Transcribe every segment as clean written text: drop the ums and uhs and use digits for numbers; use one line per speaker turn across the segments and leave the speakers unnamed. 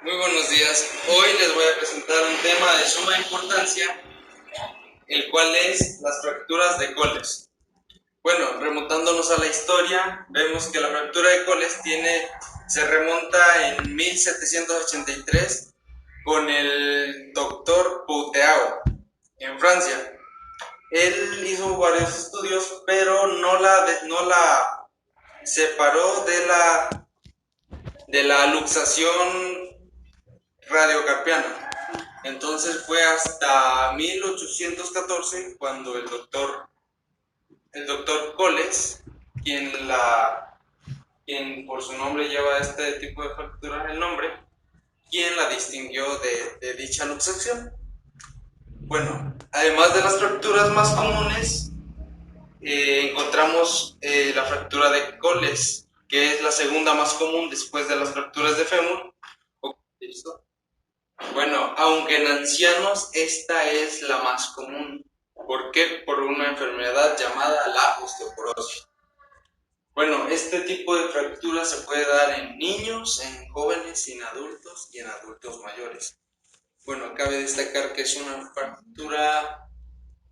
Muy buenos días. Hoy les voy a presentar un tema de suma importancia, el cual es las fracturas de coles. Bueno, remontándonos a la historia, vemos que la fractura de coles se remonta en 1783 con el doctor Pouteau en Francia. Él hizo varios estudios, pero no la separó de la luxación radiocarpiana. Entonces fue hasta 1814 cuando el doctor Coles, quien por su nombre lleva este tipo de fractura el nombre, quien la distinguió de dicha luxación. Bueno, además de las fracturas más comunes, encontramos la fractura de Coles, que es la segunda más común después de las fracturas de fémur. Bueno, aunque en ancianos esta es la más común. ¿Por qué? Por una enfermedad llamada la osteoporosis. Bueno, este tipo de fractura se puede dar en niños, en jóvenes, en adultos y en adultos mayores. Bueno, cabe destacar que es una fractura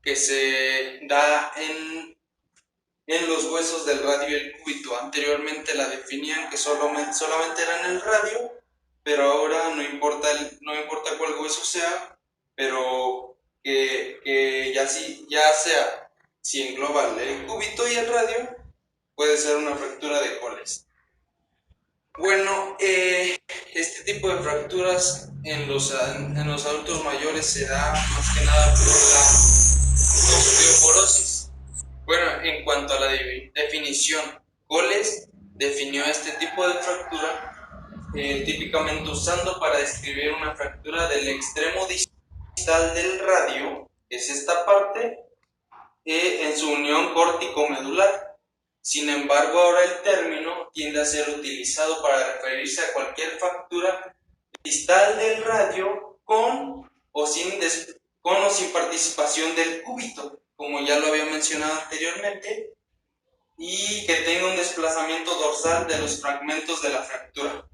que se da en los huesos del radio y el cúbito. Anteriormente la definían que solamente era en el radio, pero ahora no importa cuál hueso sea, pero que ya sea, si engloba el cúbito y el radio, puede ser una fractura de Coles. Bueno, este tipo de fracturas en los adultos mayores se da más que nada por la osteoporosis. Bueno, en cuanto a la definición, Coles definió este tipo de fractura típicamente usando para describir una fractura del extremo distal del radio, que es esta parte, en su unión córtico-medular. Sin embargo, ahora el término tiende a ser utilizado para referirse a cualquier fractura distal del radio con o sin participación del cúbito, como ya lo había mencionado anteriormente, y que tenga un desplazamiento dorsal de los fragmentos de la fractura.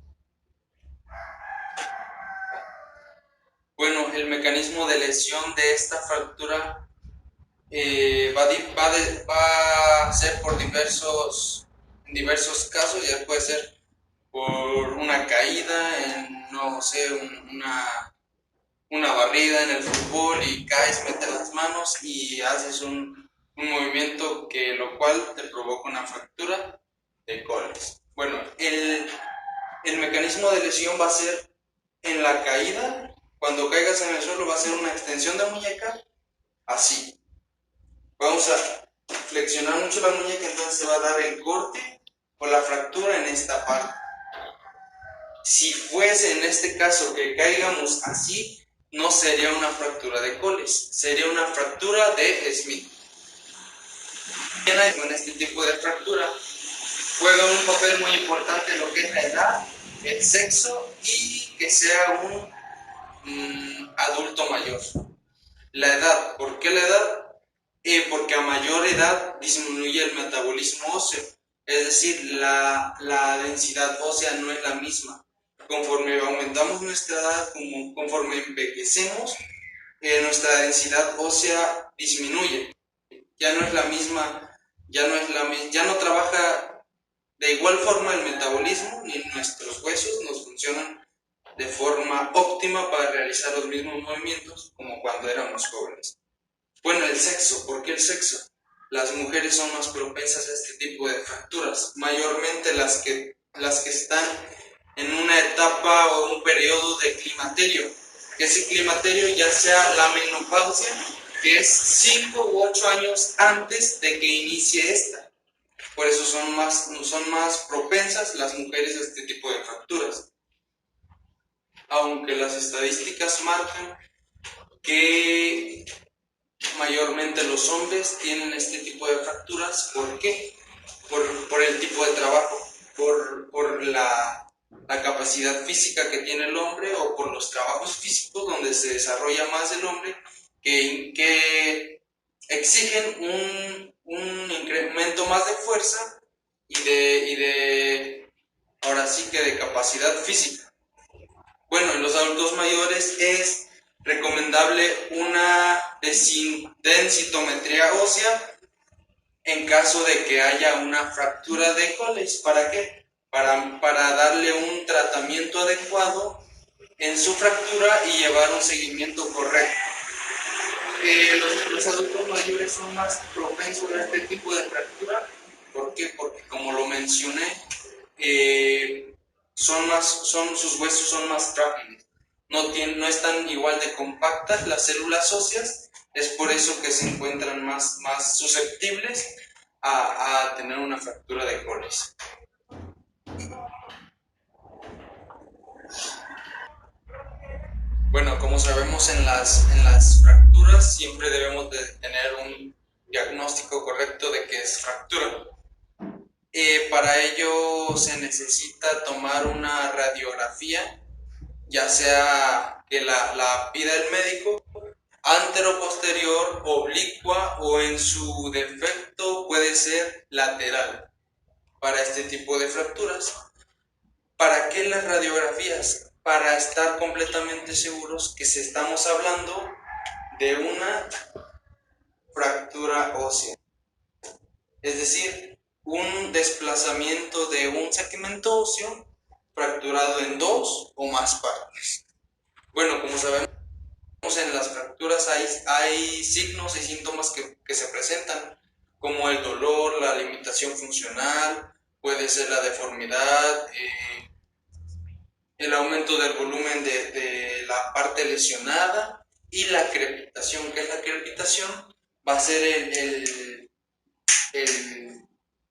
Bueno, el mecanismo de lesión de esta fractura va a ser en diversos casos. Ya puede ser por una caída, no sé, una barrida en el fútbol y caes, metes las manos y haces un movimiento lo cual te provoca una fractura de Coles. Bueno, el mecanismo de lesión va a ser en la caída. Cuando caigas en el suelo va a ser una extensión de muñeca, así. Vamos a flexionar mucho la muñeca, entonces se va a dar el corte o la fractura en esta parte. Si fuese en este caso que caigamos así, no sería una fractura de Coles, sería una fractura de Smith. En este tipo de fractura juega un papel muy importante lo que es la edad, el sexo y que sea un adulto mayor. La edad, ¿por qué la edad? Porque a mayor edad disminuye el metabolismo óseo, es decir, la densidad ósea no es la misma. Conforme aumentamos nuestra edad, conforme envejecemos, nuestra densidad ósea disminuye. Ya no es la misma, ya no trabaja de igual forma el metabolismo, ni nuestros huesos nos funcionan de forma óptima para realizar los mismos movimientos como cuando éramos jóvenes. Bueno, el sexo. ¿Por qué el sexo? Las mujeres son más propensas a este tipo de fracturas, mayormente las que están en una etapa o un periodo de climaterio. Ese climaterio ya sea la menopausia, que es 5 u 8 años antes de que inicie esta. Por eso son más propensas las mujeres a este tipo de fracturas. Aunque las estadísticas marcan que mayormente los hombres tienen este tipo de fracturas. ¿Por qué? Por el tipo de trabajo, por la capacidad física que tiene el hombre o por los trabajos físicos donde se desarrolla más el hombre que exigen un incremento más de fuerza y de ahora sí que de capacidad física. Bueno, en los adultos mayores es recomendable una densitometría ósea en caso de que haya una fractura de Colles. ¿Para qué? Para darle un tratamiento adecuado en su fractura y llevar un seguimiento correcto. Los adultos mayores son más propensos a este tipo de fractura. ¿Por qué? Porque como lo mencioné, sus huesos son más frágiles. No están igual de compactas las células óseas, es por eso que se encuentran más susceptibles a tener una fractura de Colles. Bueno, como sabemos, en las fracturas siempre debemos de tener un diagnóstico correcto de qué es fractura. Para ello se necesita tomar una radiografía, ya sea que la pida el médico, antero-posterior, oblicua o en su defecto puede ser lateral para este tipo de fracturas. ¿Para qué las radiografías? Para estar completamente seguros que estamos hablando de una fractura ósea, es decir, un desplazamiento de un segmento óseo fracturado en dos o más partes. Bueno, como sabemos, en las fracturas hay signos y síntomas que se presentan, como el dolor, la limitación funcional, puede ser la deformidad, el aumento del volumen de la parte lesionada y la crepitación. ¿Qué es la crepitación? Va a ser el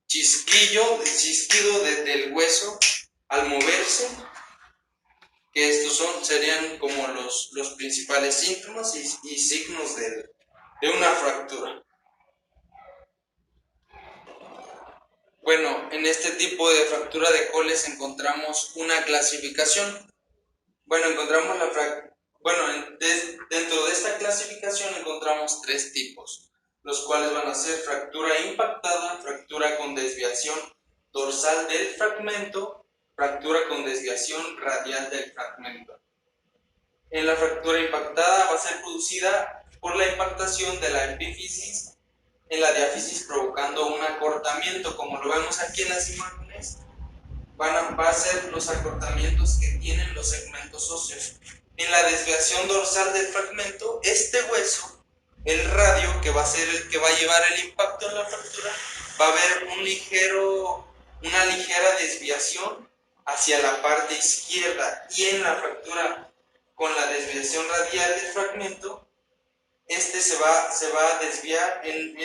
chisquido del hueso al moverse, que estos serían como los principales síntomas y signos de una fractura. Bueno, en este tipo de fractura de Colles encontramos una clasificación. Bueno, dentro de esta clasificación encontramos tres tipos, los cuales van a ser fractura impactada, fractura con desviación dorsal del fragmento, fractura con desviación radial del fragmento. En la fractura impactada va a ser producida por la impactación de la epífisis en la diáfisis, provocando un acortamiento, como lo vemos aquí en las imágenes. Va a ser los acortamientos que tienen los segmentos óseos. En la desviación dorsal del fragmento, este hueso, el radio, que va a ser el que va a llevar el impacto en la fractura, va a haber una ligera desviación hacia la parte izquierda, y en la fractura con la desviación radial del fragmento, este se va a desviar en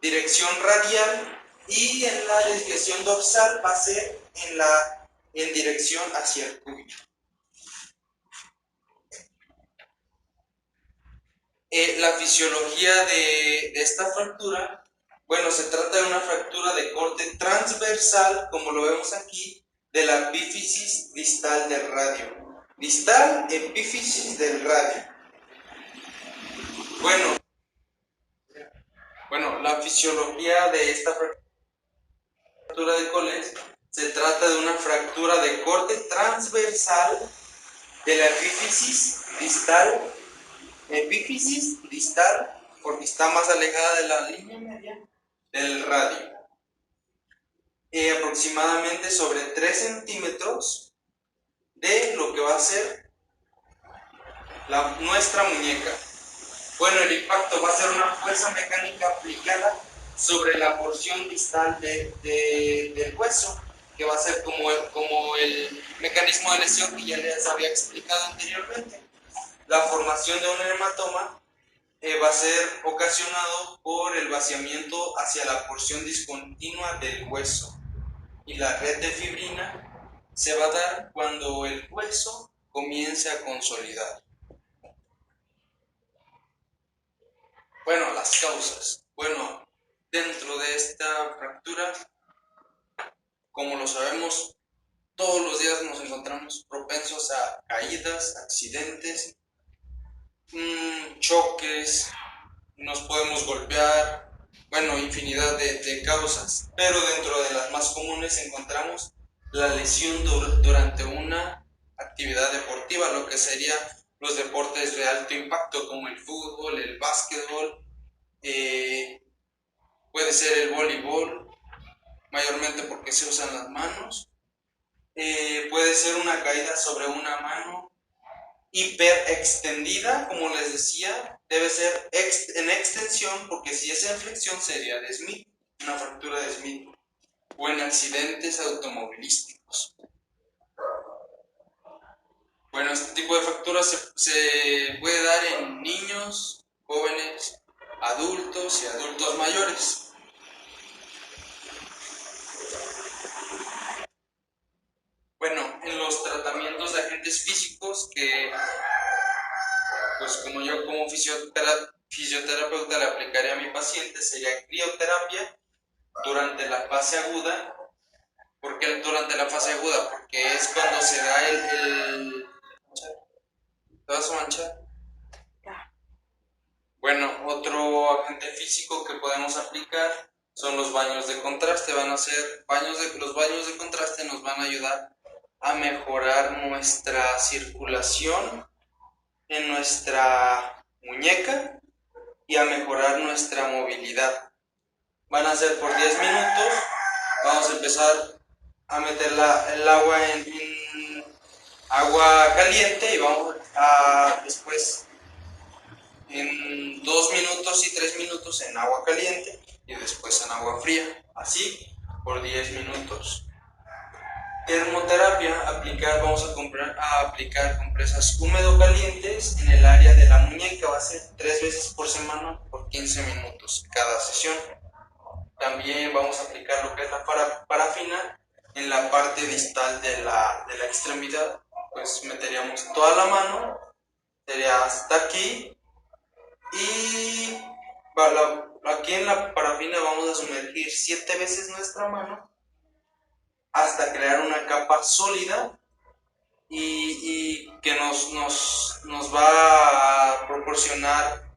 dirección radial, y en la desviación dorsal va a ser en dirección hacia el cúbito. La fisiología de esta fractura, bueno, se trata de una fractura de corte transversal, como lo vemos aquí, de la epífisis distal del radio. Distal, epífisis del radio. Bueno, la fisiología de esta fractura de Colles se trata de una fractura de corte transversal de la epífisis distal, porque está más alejada de la línea media del radio, aproximadamente sobre 3 centímetros de lo que va a ser nuestra muñeca. Bueno, el impacto va a ser una fuerza mecánica aplicada sobre la porción distal del hueso, que va a ser como el mecanismo de lesión que ya les había explicado anteriormente. La formación de un hematoma va a ser ocasionado por el vaciamiento hacia la porción discontinua del hueso, y la red de fibrina se va a dar cuando el hueso comience a consolidar. Bueno, las causas. Bueno, dentro de esta fractura, como lo sabemos, todos los días nos encontramos propensos a caídas, accidentes, choques, nos podemos golpear, bueno, infinidad de causas, pero dentro de las más comunes encontramos la lesión durante una actividad deportiva, lo que serían los deportes de alto impacto como el fútbol, el básquetbol, puede ser el voleibol, mayormente porque se usan las manos, puede ser una caída sobre una mano hiperextendida, como les decía, debe ser en extensión, porque si es en flexión sería de Smith, una fractura de Smith, o en accidentes automovilísticos. Bueno, este tipo de fracturas se puede dar en niños, jóvenes, adultos y adultos mayores. Bueno, en los tratamientos de agentes físicos que, pues como yo como fisioterapeuta le aplicaría a mi paciente, sería crioterapia durante la fase aguda. ¿Por qué durante la fase aguda? Porque es cuando se da ¿te vas a manchar? Bueno, otro agente físico que podemos aplicar son los baños de contraste. Van a ser los baños de contraste nos van a ayudar a mejorar nuestra circulación en nuestra muñeca y a mejorar nuestra movilidad. Van a ser por 10 minutos. Vamos a empezar a meter el agua en agua caliente y vamos a después en 2 minutos y 3 minutos en agua caliente y después en agua fría, así por 10 minutos. Termoterapia, vamos a aplicar compresas húmedo-calientes en el área de la muñeca, va a ser 3 veces por semana por 15 minutos cada sesión. También vamos a aplicar lo que es la parafina en la parte distal de la extremidad, pues meteríamos toda la mano, sería hasta aquí. Y aquí en la parafina vamos a sumergir 7 veces nuestra mano hasta crear una capa sólida y que nos va a proporcionar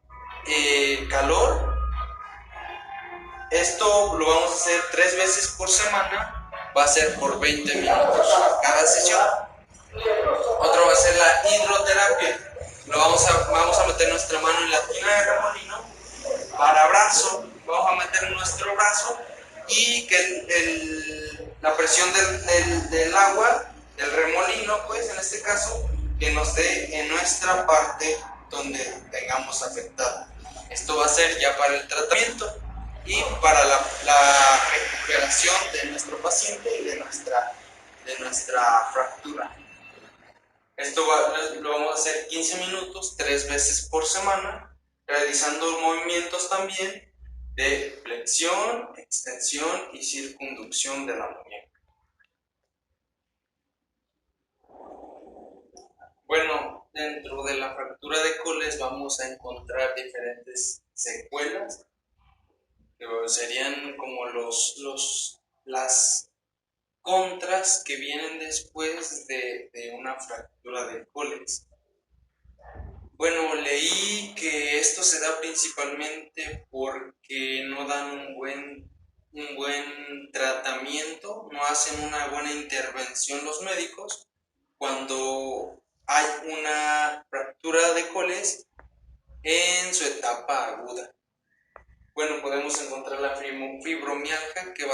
calor. Esto lo vamos a hacer 3 veces por semana, va a ser por 20 minutos cada sesión. Otro va a ser la hidroterapia. Vamos a meter nuestra mano en la tina de remolino para brazo, vamos a meter nuestro brazo y que la presión del agua, del remolino, pues en este caso, que nos dé en nuestra parte donde tengamos afectada. Esto va a ser ya para el tratamiento y para la recuperación de nuestro paciente y de nuestra fractura. Esto lo vamos a hacer 15 minutos, 3 veces por semana, realizando movimientos también de flexión, extensión y circunducción de la muñeca. Bueno, dentro de la fractura de Colles vamos a encontrar diferentes secuelas, que serían como las contras que vienen después de una fractura de Colles. Bueno, leí que esto se da principalmente porque no dan un buen tratamiento, no hacen una buena intervención los médicos cuando hay una fractura de Colles en su etapa aguda. Bueno, podemos encontrar la fibromialgia que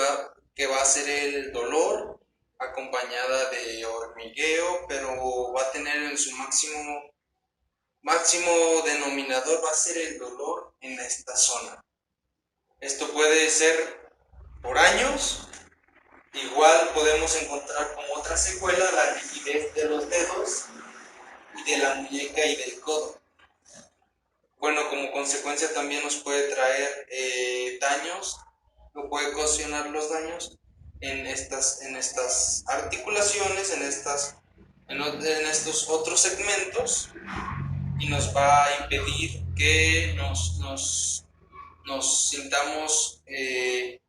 va a ser el dolor acompañada de hormigueo, pero va a tener en su máximo denominador va a ser el dolor en esta zona. Esto puede ser por años. Igual podemos encontrar como otra secuela la rigidez de los dedos y de la muñeca y del codo. Bueno, como consecuencia también nos puede traer daños, o puede ocasionar los daños en estas articulaciones, en estos otros segmentos, y nos va a impedir que nos sintamos de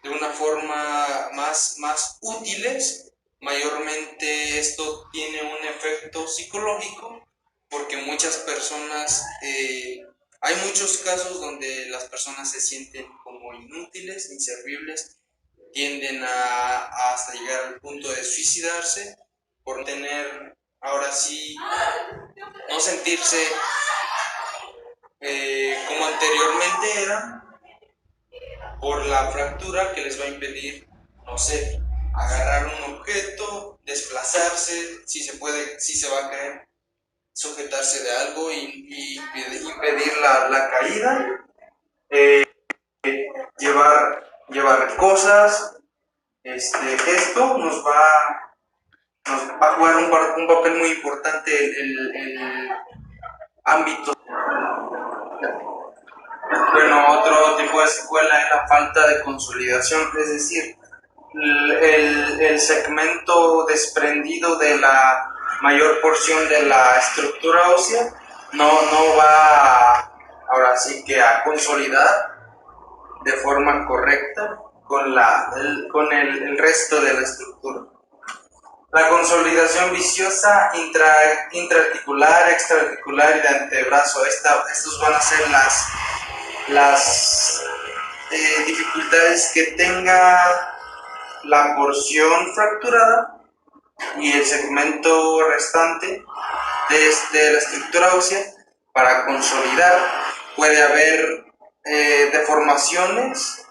una forma más útiles. Mayormente esto tiene un efecto psicológico porque muchas personas, hay muchos casos donde las personas se sienten como inútiles, inservibles, tienden hasta llegar al punto de suicidarse por tener, ahora sí, no sentirse como anteriormente era, por la fractura que les va a impedir, no sé, agarrar un objeto, desplazarse, si se puede, si se va a caer, sujetarse de algo y impedir la caída, llevar cosas. Esto nos va a jugar un papel muy importante el ámbito. Bueno, otro tipo de secuela es la falta de consolidación, es decir, el segmento desprendido de la mayor porción de la estructura ósea no va ahora sí que a consolidar de forma correcta con el resto de la estructura. La consolidación viciosa intraarticular, extraarticular y de antebrazo. Estos van a ser las dificultades que tenga la porción fracturada y el segmento restante de la estructura ósea para consolidar. Puede haber deformaciones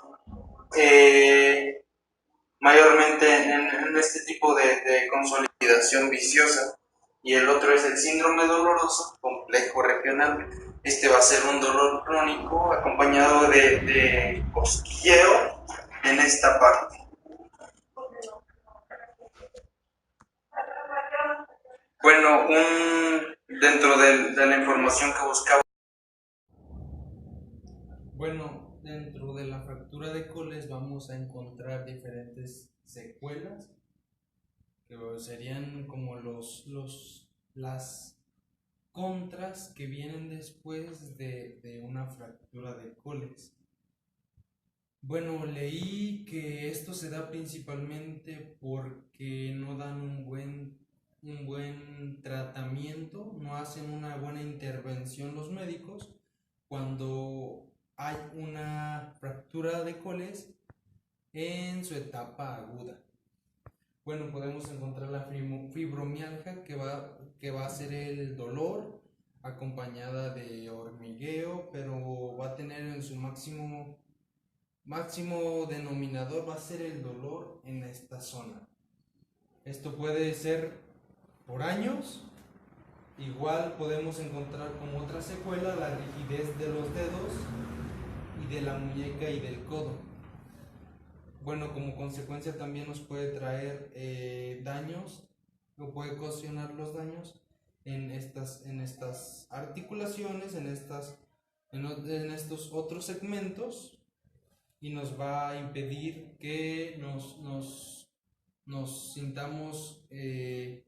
mayormente en este tipo de consolidación viciosa, y el otro es el síndrome doloroso complejo regional. Este va a ser un dolor crónico acompañado de cosquilleo en esta parte. Bueno, dentro de la información que buscaba.
Bueno, dentro de la fractura de coles vamos a encontrar diferentes secuelas que serían como las contras que vienen después de una fractura de coles. Bueno, leí que esto se da principalmente porque no dan un buen tratamiento, no hacen una buena intervención los médicos cuando hay una fractura de coles en su etapa aguda. Bueno, podemos encontrar la fibromialgia que va a ser el dolor acompañada de hormigueo, pero va a tener en su máximo denominador va a ser el dolor en esta zona. Esto puede ser por años. Igual podemos encontrar como otra secuela la rigidez de los dedos y de la muñeca y del codo. Bueno, como consecuencia también nos puede traer daños o puede ocasionar los daños en estas articulaciones, en estos otros segmentos, y nos va a impedir que nos sintamos de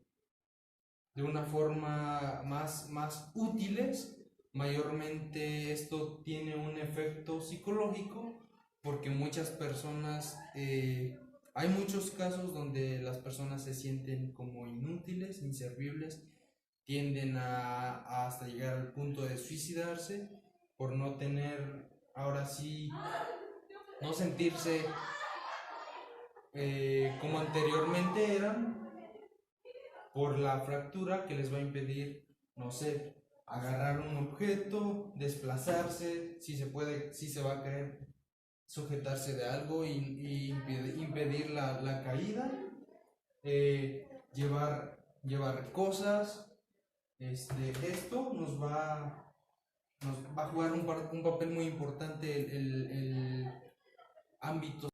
una forma más útiles. Mayormente esto tiene un efecto psicológico porque muchas personas, hay muchos casos donde las personas se sienten como inútiles, inservibles, tienden a hasta llegar al punto de suicidarse por no tener, ahora sí, no sentirse como anteriormente eran, por la fractura que les va a impedir, no sé, agarrar un objeto, desplazarse, si se puede, si se va a caer, sujetarse de algo y impedir la caída, llevar cosas. Esto nos va a jugar un papel muy importante el ámbito.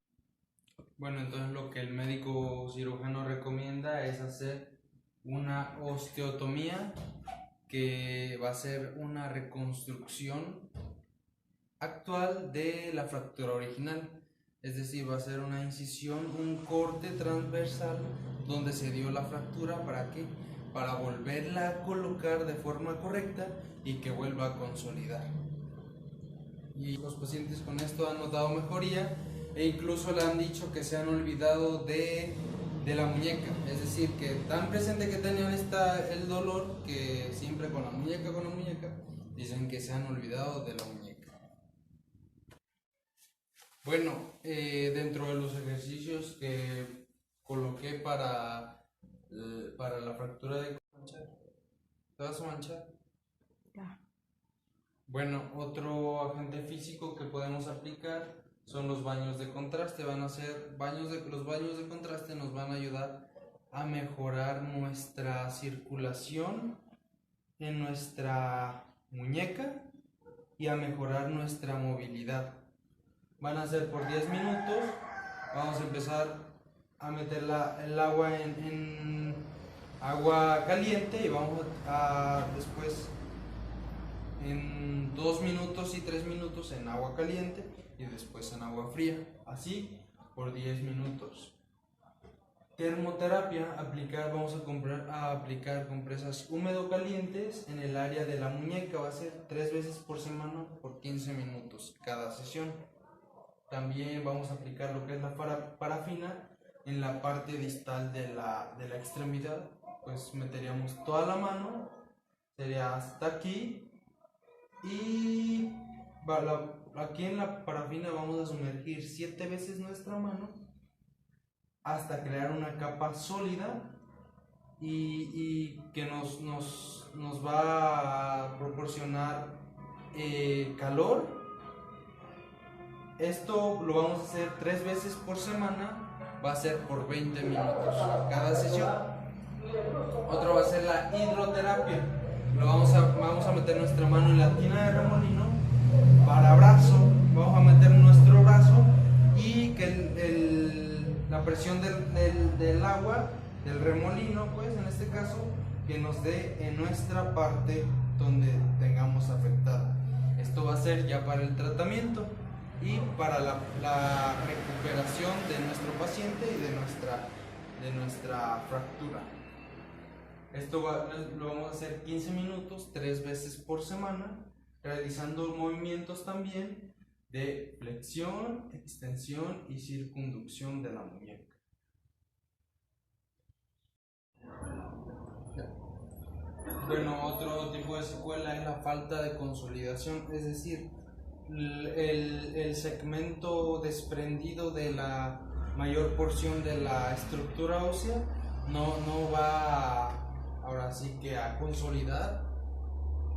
Bueno, entonces lo que el médico cirujano recomienda es hacer una osteotomía, que va a ser una reconstrucción actual de la fractura original. Es decir, va a ser una incisión, un corte transversal donde se dio la fractura. ¿Para qué? Para volverla a colocar de forma correcta y que vuelva a consolidar. Y los pacientes con esto han notado mejoría e incluso le han dicho que se han olvidado de la muñeca, es decir, que tan presente que tenían el dolor que siempre con la muñeca, dicen que se han olvidado de la muñeca. Bueno, dentro de los ejercicios que coloqué para para la fractura de manchar. ¿Te vas a manchar?
Ya.
Bueno, otro agente físico que podemos aplicar son los baños de contraste. Van a ser los baños de contraste nos van a ayudar a mejorar nuestra circulación en nuestra muñeca y a mejorar nuestra movilidad. Van a ser por 10 minutos. Vamos a empezar a meter el agua en agua caliente y vamos a después en 2 minutos y 3 minutos en agua caliente y después en agua fría, así por 10 minutos. Termoterapia, vamos a aplicar compresas húmedo calientes en el área de la muñeca. Va a ser 3 veces por semana por 15 minutos cada sesión. También vamos a aplicar lo que es la parafina en la parte distal de la extremidad. Pues meteríamos toda la mano, sería hasta aquí, y aquí en la parafina vamos a sumergir 7 veces nuestra mano hasta crear una capa sólida y que nos va a proporcionar calor. Esto lo vamos a hacer 3 veces por semana, va a ser por 20 minutos cada sesión. Otro va a ser la hidroterapia. Vamos a meter nuestra mano en la tina de remolino para brazo. Vamos a meter nuestro brazo y que la presión del agua, del remolino, pues en este caso, que nos dé en nuestra parte donde tengamos afectada. Esto va a ser ya para el tratamiento y para la recuperación de nuestro paciente y de nuestra fractura. Esto lo vamos a hacer 15 minutos, 3 veces por semana, realizando movimientos también de flexión, extensión y circunducción de la muñeca. Bueno, otro tipo de secuela es la falta de consolidación, es decir, el segmento desprendido de la mayor porción de la estructura ósea no va ahora sí que a consolidar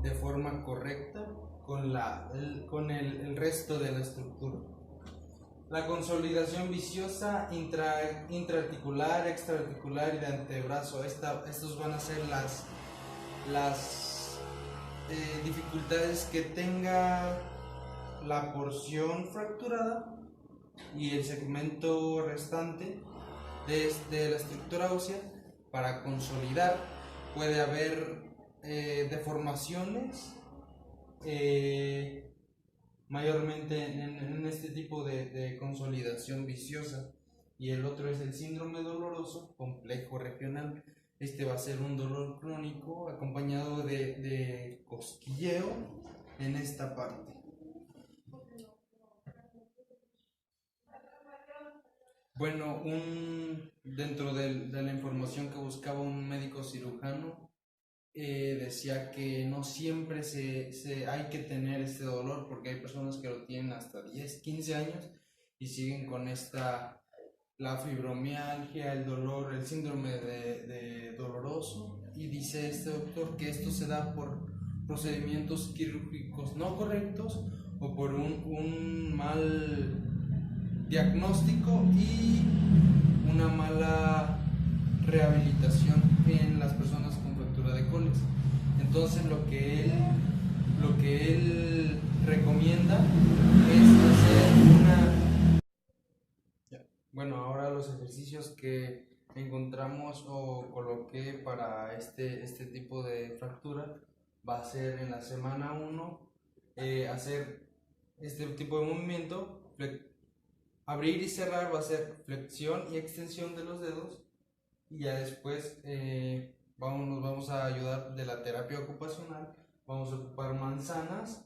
de forma correcta con el resto de la estructura. La consolidación viciosa intraarticular, extraarticular y de antebrazo. Estos van a ser las dificultades que tenga la porción fracturada y el segmento restante de la estructura ósea para consolidar. Puede haber deformaciones mayormente en este tipo de consolidación viciosa, y el otro es el síndrome doloroso complejo regional. Este va a ser un dolor crónico acompañado de cosquilleo en esta parte. Bueno, dentro de la información que buscaba un médico cirujano, decía que no siempre hay que tener este dolor, porque hay personas que lo tienen hasta 10, 15 años y siguen con la fibromialgia, el dolor, el síndrome de doloroso, y dice este doctor que esto se da por procedimientos quirúrgicos no correctos o por un mal diagnóstico y una mala rehabilitación en las personas con fractura de coles. Entonces lo que él recomienda es hacer Bueno, ahora los ejercicios que encontramos o coloqué para este tipo de fractura va a ser en la semana 1 hacer este tipo de movimiento. Abrir y cerrar va a ser flexión y extensión de los dedos, y ya después nos vamos a ayudar de la terapia ocupacional. Vamos a ocupar manzanas